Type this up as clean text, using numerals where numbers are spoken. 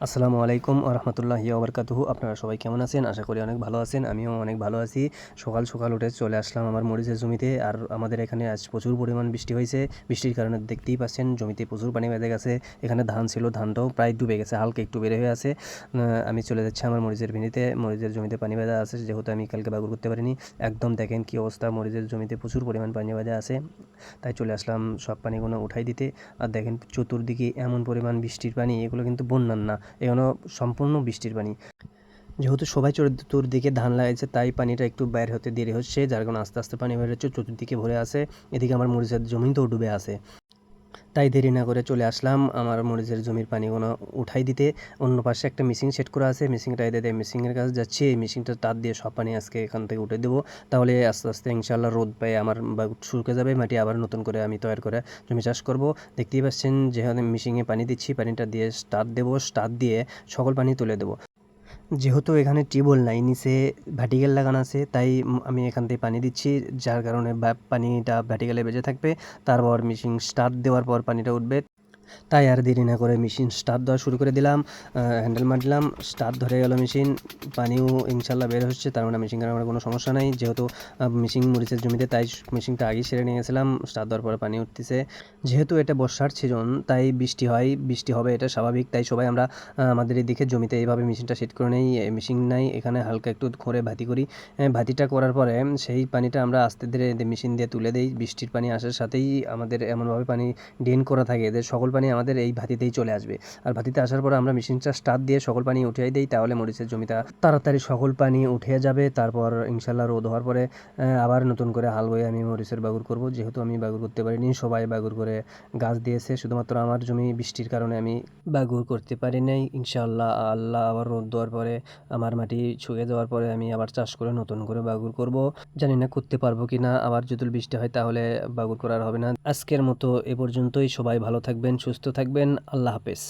আসসালামু আলাইকুম রহমতুল্লাহি ওবরকাতুহু। আপনারা সবাই কেমন আছেন? আশা করি অনেক ভালো আছেন। আমিও অনেক ভালো আছি। সকাল সকাল উঠে চলে আসলাম আমার মরিচের জমিতে। আর আমাদের এখানে আজ প্রচুর পরিমাণ বৃষ্টি হয়েছে। বৃষ্টির কারণে দেখতেই পাচ্ছেন জমিতে প্রচুর পানি বেঁধে গেছে। এখানে ধান ছিল, ধানটাও প্রায় ডুবে গেছে, হালকা একটু বের হয়ে আছে। আমি চলে যাচ্ছি আমার মরিচের ভেনিতে। মরিচের জমিতে পানি বাঁধা আছে, যেহেতু আমি কালকে বাগুর করতে পারিনি। একদম দেখেন কি অবস্থা, মরিচের জমিতে প্রচুর পরিমাণ পানি বাঁধা আছে। তাই চলে আসলাম সব পানিগুলো উঠাই দিতে। আর দেখেন চতুর্দিকে এমন পরিমাণ বৃষ্টির পানি, এগুলো কিন্তু বন্যার না, এগুলো সম্পূর্ণ বৃষ্টির পানি। যেহেতু সবাই চতুর্দিকে ধান লাগাইছে, তাই পানিটা একটু বের হতে দেরি হচ্ছে, যার কারণে আস্তে আস্তে পানি বের হচ্ছে, চতুর্দিকে ভরে আছে। এদিকে আমার মরিচের জমিতেও ডুবে আছে। তাই দেরি না করে চলে আসলাম আমার মরিচের জমির পানিগুলো উঠাই দিতে। অন্য পাশে একটা মেশিন সেট করা আছে, মেশিনটা দিয়ে মেশিনের কাছে যাচ্ছি। এই মেশিনটা তার দিয়ে সব পানি আজকে এখান থেকে উঠে দেবো। তাহলে আস্তে আস্তে ইনশাল্লাহ রোদ পেয়ে আমার শুকিয়ে যাবে, মাটি আবার নতুন করে আমি তৈরি করে জমি চাষ করব। দেখতেই পাচ্ছেন যেখানে মেশিনে পানি দিচ্ছি, পানিটা দিয়ে স্টার্ট দেবো, স্টার্ট দিয়ে সকল পানি তুলে দেবো। যেহেতু এখানে টিউবওয়েল নাই, নিচে ভার্টিক্যাল লাগানো আছে, তাই আমি এখান থেকে পানি দিচ্ছি, যার কারণে পানিটা ভার্টিক্যালে বেঁচে থাকবে। তারপর মেশিন স্টার্ট দেওয়ার পর পানিটা উঠবে। তাই আর দেরি না করে মেশিন স্টার্ট দেওয়া শুরু করে দিলাম। হ্যান্ডেল মারলাম, স্টার্ট ধরে গেল মেশিন। পানিও ইনশাল্লাহ বের হচ্ছে, তার মানে মেশিনের আমার কোনো সমস্যা নাই। যেহেতু মেশিন মরিচের জমিতে, তাই মেশিনটা আগেই সেরে নিয়ে গেছিলাম। স্টার্ট দেওয়ার পরে পানি উঠতেছে। যেহেতু এটা বর্ষার সিজন, তাই বৃষ্টি হয়, বৃষ্টি হবে, এটা স্বাভাবিক। তাই সবাই আমরা আমাদের এদিকে জমিতে এইভাবে মেশিনটা সেট করে নেই। মেশিন নাই এখানে, হালকা একটু করে ভাতি করি। ভাতিটা করার পরে সেই পানিটা আমরা আস্তে ধীরে মেশিন দিয়ে তুলে দিই। বৃষ্টির পানি আসার সাথেই আমাদের এমনভাবে পানি ড্রেন করা থাকে যে সকল পানি আমাদের এই ভাতিতেই চলে আসবে। আর ভাতিতে আসার পর আমরা মেশিনটা স্টার্ট দিয়ে সকল পানি উঠিয়ে দিই, তাহলে মরিচের জমিটা তাড়াতাড়ি সকল পানি উঠে যাবে। তারপর ইনশাল্লাহ রোদ হওয়ার পরে আবার নতুন করে হাল বয়ে আমি মরিচের বাগুর করব। যেহেতু আমি বাগুর করতে পারিনি, সবাই বাগুর করে গাছ দিয়েছে, শুধুমাত্র আমার জমি বৃষ্টির কারণে আমি বাগুর করতে পারি নাই। ইনশাআল্লাহ আল্লাহ আবার রোদ দেওয়ার পরে, আমার মাটি শুকিয়ে যাওয়ার পরে আমি আবার চাষ করে নতুন করে বাগুর করব। জানি না করতে পারবো কি না, আবার যদি বৃষ্টি হয় তাহলে বাগুর করার হবে না। আজকের মতো এ পর্যন্তই। সবাই ভালো থাকবেন, সুস্থ থাকবেন। আল্লাহ হাফেজ।